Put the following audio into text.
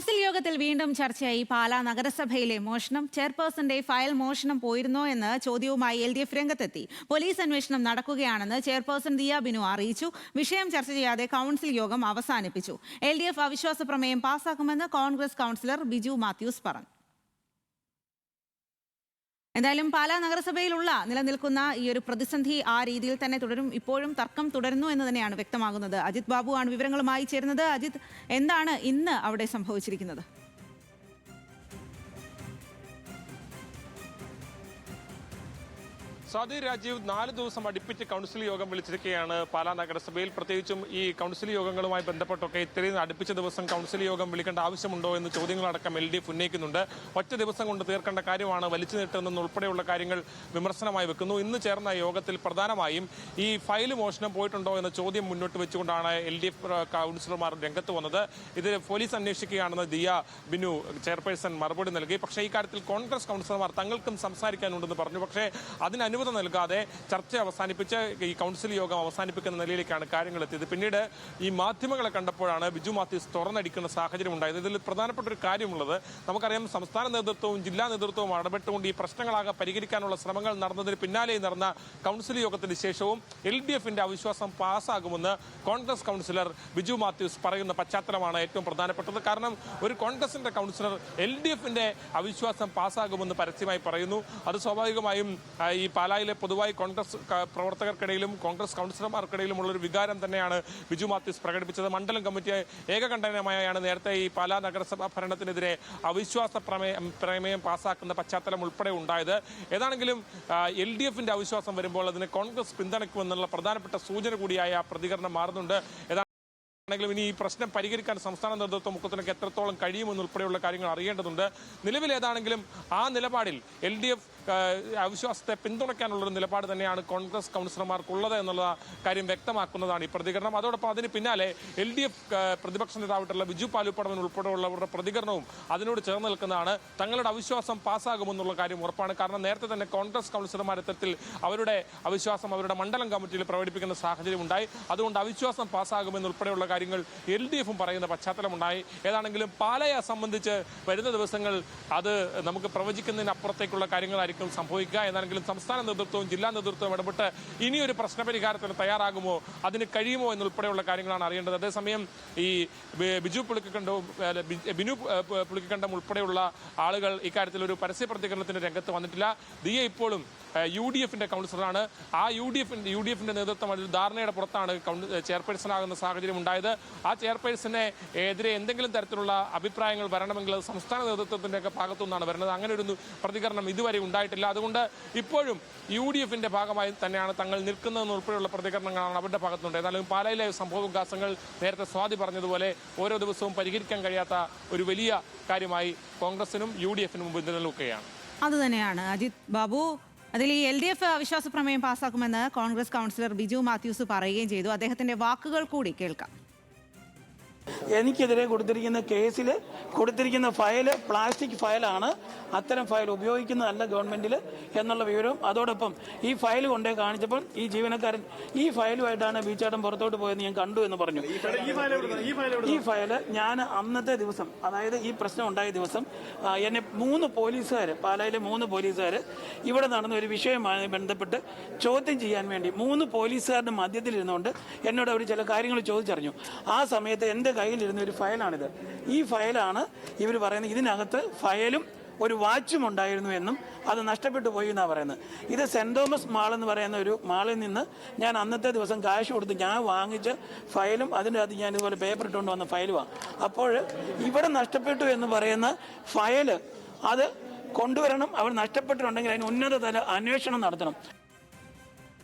Council യോഗത്തിൽ വീണ്ടും ചർച്ചയായി പാലാ നഗരസഭയിലെ മോഷണം. ചെയർപേഴ്സന്റെ ഫയൽ മോഷണം പോയിരുന്നോ എന്ന ചോദ്യവുമായി LDF രംഗത്തെത്തി. പോലീസ് അന്വേഷണം നടക്കുകയാണെന്ന് ചെയർപേഴ്സൺ ദിയ ബിനു അറിയിച്ചു. വിഷയം ചർച്ച ചെയ്യാതെ കൗൺസിൽ യോഗം അവസാനിപ്പിച്ചു. LDF അവിശ്വാസ പ്രമേയം പാസാക്കുമെന്ന് കോൺഗ്രസ് കൗൺസിലർ ബിജു മാത്യൂസ് പറഞ്ഞു. എന്തായാലും പാലാ നഗരസഭയിലുള്ള നിലനിൽക്കുന്ന ഈ ഒരു പ്രതിസന്ധി ആ രീതിയിൽ തന്നെ തുടരും. ഇപ്പോഴും തർക്കം തുടരുന്നു എന്ന് തന്നെയാണ് വ്യക്തമാകുന്നത്. അജിത് ബാബു ആണ് വിവരങ്ങളുമായി ചേരുന്നത്. അജിത്, എന്താണ് ഇന്ന് അവിടെ സംഭവിച്ചിരിക്കുന്നത്? സ്വാതി രാജീവ് 4 ദിവസം അടുപ്പിച്ച് കൗൺസിൽ യോഗം വിളിച്ചിരിക്കുകയാണ് പാലാ നഗരസഭയിൽ. പ്രത്യേകിച്ചും ഈ കൗൺസിൽ യോഗങ്ങളുമായി ബന്ധപ്പെട്ടൊക്കെ ഇത്രയും അടുപ്പിച്ച ദിവസം കൗൺസിൽ യോഗം വിളിക്കേണ്ട ആവശ്യമുണ്ടോ എന്ന് ചോദ്യങ്ങളടക്കം LDF ഉന്നയിക്കുന്നുണ്ട്. ഒറ്റ ദിവസം കൊണ്ട് തീർക്കേണ്ട കാര്യമാണ് വലിച്ചു നീട്ടുന്നതെന്ന് ഉൾപ്പെടെയുള്ള കാര്യങ്ങൾ വിമർശനമായി വെക്കുന്നു. ഇന്ന് ചേർന്ന യോഗത്തിൽ പ്രധാനമായും ഈ ഫയൽ മോഷണം പോയിട്ടുണ്ടോ എന്ന ചോദ്യം മുന്നോട്ട് വെച്ചുകൊണ്ടാണ് LDF കൗൺസിലർമാർ രംഗത്ത് വന്നത്. ഇത് പോലീസ് അന്വേഷിക്കുകയാണെന്ന് ദിയ ബിനു ചെയർപേഴ്സൺ മറുപടി നൽകി. പക്ഷേ ഈ കാര്യത്തിൽ കോൺഗ്രസ് കൗൺസിലർമാർ തങ്ങൾക്കും സംസാരിക്കാനുണ്ടെന്ന് പറഞ്ഞു. പക്ഷേ അതിന് നൽകാതെ ചർച്ച അവസാനിപ്പിച്ച് ഈ കൗൺസിൽ യോഗം അവസാനിപ്പിക്കുന്ന നിലയിലേക്കാണ് കാര്യങ്ങൾ എത്തിയത്. പിന്നീട് ഈ മാധ്യമങ്ങളെ കണ്ടപ്പോഴാണ് ബിജു മാത്യൂസ് തുറന്നടിക്കുന്ന സാഹചര്യം ഉണ്ടായത്. ഇതിൽ പ്രധാനപ്പെട്ട ഒരു കാര്യമുള്ളത്, നമുക്കറിയാം സംസ്ഥാന നേതൃത്വവും ജില്ലാ നേതൃത്വവും ഇടപെട്ടുകൊണ്ട് ഈ പ്രശ്നങ്ങളാകെ പരിഹരിക്കാനുള്ള ശ്രമങ്ങൾ നടന്നതിന് പിന്നാലെ നടന്ന കൗൺസിൽ യോഗത്തിന് ശേഷവും LDFന്റെ അവിശ്വാസം പാസ്സാകുമെന്ന് കോൺഗ്രസ് കൗൺസിലർ ബിജു മാത്യൂസ് പറയുന്ന പശ്ചാത്തലമാണ് ഏറ്റവും പ്രധാനപ്പെട്ടത്. കാരണം ഒരു കോൺഗ്രസിന്റെ കൗൺസിലർ LDFന്റെ അവിശ്വാസം പാസ്സാകുമെന്ന് പരസ്യമായി പറയുന്നു. അത് സ്വാഭാവികമായും ഈ പാലായിലെ പൊതുവായി കോൺഗ്രസ് പ്രവർത്തകർക്കിടയിലും കോൺഗ്രസ് കൗൺസിലർമാർക്കിടയിലുമുള്ളൊരു വികാരം തന്നെയാണ് ബിജു മാത്യൂസ് പ്രകടിപ്പിച്ചത്. മണ്ഡലം കമ്മിറ്റി ഏകകണ്ഠനമായാണ് നേരത്തെ ഈ പാലാ നഗരസഭാ ഭരണത്തിനെതിരെ അവിശ്വാസ പ്രമേയം പാസ്സാക്കുന്ന പശ്ചാത്തലം ഉൾപ്പെടെ ഉണ്ടായത്. ഏതാണെങ്കിലും LDFന്റെ അവിശ്വാസം വരുമ്പോൾ അതിന് കോൺഗ്രസ് പിന്തുണയ്ക്കുമെന്നുള്ള പ്രധാനപ്പെട്ട സൂചന കൂടിയായ പ്രതികരണം മാറുന്നുണ്ട്. െങ്കിലും ഇനി ഈ പ്രശ്നം പരിഹരിക്കാൻ സംസ്ഥാന നേതൃത്വം മുഖത്തിനൊക്കെ എത്രത്തോളം കഴിയുമെന്നുൾപ്പെടെയുള്ള കാര്യങ്ങൾ അറിയേണ്ടതുണ്ട്. നിലവിൽ ഏതാണെങ്കിലും ആ നിലപാടിൽ LDF അവിശ്വാസത്തെ പിന്തുണയ്ക്കാനുള്ളൊരു നിലപാട് തന്നെയാണ് കോൺഗ്രസ് കൗൺസിലർമാർക്കുള്ളത് എന്നുള്ള കാര്യം വ്യക്തമാക്കുന്നതാണ് ഈ പ്രതികരണം. അതോടൊപ്പം അതിന് പിന്നാലെ LDF പ്രതിപക്ഷ നേതാവായിട്ടുള്ള ബിജു പാലുപ്പടവൻ ഉൾപ്പെടെയുള്ളവരുടെ പ്രതികരണവും അതിനോട് ചേർന്ന് നിൽക്കുന്നതാണ്. തങ്ങളുടെ അവിശ്വാസം പാസ്സാകുമെന്നുള്ള കാര്യം ഉറപ്പാണ്. കാരണം നേരത്തെ തന്നെ കോൺഗ്രസ് കൗൺസിലർമാർ ഇത്തരത്തിൽ അവരുടെ അവിശ്വാസം അവരുടെ മണ്ഡലം കമ്മിറ്റിയിൽ പ്രകടിപ്പിക്കുന്ന സാഹചര്യം ഉണ്ടായി. അതുകൊണ്ട് അവിശ്വാസം പാസ്സാകുമെന്നുൾപ്പെടെയുള്ള കാര്യങ്ങൾ LDFും പറയുന്ന പശ്ചാത്തലമുണ്ടായി. ഏതാണെങ്കിലും പാലയെ സംബന്ധിച്ച് വരുന്ന ദിവസങ്ങൾ അത് നമുക്ക് പ്രവചിക്കുന്നതിനപ്പുറത്തേക്കുള്ള കാര്യങ്ങളായിരിക്കും സംഭവിക്കുക. എന്നാണെങ്കിലും സംസ്ഥാന നേതൃത്വവും ജില്ലാ നേതൃത്വവും ഇടപെട്ട് ഇനിയൊരു പ്രശ്നപരിഹാരത്തിന് തയ്യാറാകുമോ, അതിന് കഴിയുമോ എന്നുൾപ്പെടെയുള്ള കാര്യങ്ങളാണ് അറിയേണ്ടത്. അതേസമയം ഈ ബിനു പുളിക്കണ്ടം ഉൾപ്പെടെയുള്ള ആളുകൾ ഇക്കാര്യത്തിൽ ഒരു പരസ്യ പ്രതികരണത്തിന് രംഗത്ത് വന്നിട്ടില്ല. ദിയ ഇപ്പോഴും UDFന്റെ കൗൺസിലറാണ്. ആ UDFന്റെ നേതൃത്വം ഒരു ധാരണയുടെ പുറത്താണ് ചെയർപേഴ്സണാകുന്ന സാഹചര്യം ഉണ്ടായത്. ആ ചെയർപേഴ്സനെ എതിരെ എന്തെങ്കിലും തരത്തിലുള്ള അഭിപ്രായങ്ങൾ വരണമെങ്കിൽ അത് സംസ്ഥാന നേതൃത്വത്തിന്റെ ഒക്കെ ഭാഗത്തു നിന്നാണ് വരുന്നത്. അങ്ങനെ ഒരു പ്രതികരണം ഇതുവരെ ഉണ്ടായിട്ടില്ല. അതുകൊണ്ട് ഇപ്പോഴും UDFന്റെ ഭാഗമായി തന്നെയാണ് തങ്ങൾ നിൽക്കുന്നതെന്ന് ഉൾപ്പെടെയുള്ള പ്രതികരണങ്ങളാണ് അവരുടെ ഭാഗത്തുണ്ട്. ഏതായാലും പാലയിലെ സംഭവവികാസങ്ങൾ നേരത്തെ സ്വാതി പറഞ്ഞതുപോലെ ഓരോ ദിവസവും പരിഹരിക്കാൻ കഴിയാത്ത ഒരു വലിയ കാര്യമായി കോൺഗ്രസിനും UDFനും മുമ്പ് നിലനിൽക്കുകയാണ്. അതുതന്നെയാണ് അജിത് ബാബു. അതിൽ ഈ LDF അവിശ്വാസ പ്രമേയം പാസ്സാക്കുമെന്ന് കോൺഗ്രസ് കൗൺസിലർ ബിജു മാത്യൂസ് പറയുകയും ചെയ്തു. അദ്ദേഹത്തിന്റെ വാക്കുകൾ കൂടി കേൾക്കാം. എനിക്കെതിരെ കൊടുത്തിരിക്കുന്ന കേസിൽ കൊടുത്തിരിക്കുന്ന ഫയല് പ്ലാസ്റ്റിക് ഫയലാണ്. അത്തരം ഫയൽ ഉപയോഗിക്കുന്നതല്ല ഗവൺമെന്റിൽ എന്നുള്ള വിവരവും അതോടൊപ്പം ഈ ഫയൽ കൊണ്ടേ കാണിച്ചപ്പോൾ ഈ ജീവനക്കാരൻ ഈ ഫയലുമായിട്ടാണ് ബീച്ചാട്ടം പുറത്തോട്ട് പോയെന്ന് ഞാൻ കണ്ടു എന്ന് പറഞ്ഞു. ഈ ഫയല് ഞാൻ അന്നത്തെ ദിവസം, അതായത് ഈ പ്രശ്നം ഉണ്ടായ ദിവസം എന്നെ 3 പോലീസുകാർ, പാലായിലെ 3 പോലീസുകാർ ഇവിടെ നടന്ന ഒരു വിഷയവുമായി ബന്ധപ്പെട്ട് ചോദ്യം ചെയ്യാൻ വേണ്ടി 3 പോലീസുകാരുടെ മധ്യത്തിലിരുന്നുകൊണ്ട് എന്നോട് അവർ ചില കാര്യങ്ങൾ ചോദിച്ചറിഞ്ഞു. ആ സമയത്ത് എൻ്റെ കയ്യിലിരുന്ന ഒരു ഫയലാണിത്. ഈ ഫയലാണ് ഇവർ പറയുന്നത് ഇതിനകത്ത് ഫയലും ഒരു വാച്ചും ഉണ്ടായിരുന്നു എന്നും അത് നഷ്ടപ്പെട്ടു പോയി എന്നാണ് പറയുന്നത്. ഇത് സെന്റ് തോമസ് മാൾ എന്ന് പറയുന്ന ഒരു മാളിൽ നിന്ന് ഞാൻ അന്നത്തെ ദിവസം കാശ് കൊടുത്ത് ഞാൻ വാങ്ങിച്ച ഫയലും അതിൻ്റെ അകത്ത് ഞാൻ ഇതുപോലെ പേപ്പർ ഇട്ടുകൊണ്ട് വന്ന ഫയലുമാണ്. അപ്പോൾ ഇവിടെ നഷ്ടപ്പെട്ടു എന്ന് പറയുന്ന ഫയല് അത് കൊണ്ടുവരണം. അവർ നഷ്ടപ്പെട്ടിട്ടുണ്ടെങ്കിൽ അതിന് ഉന്നതതല അന്വേഷണം നടത്തണം.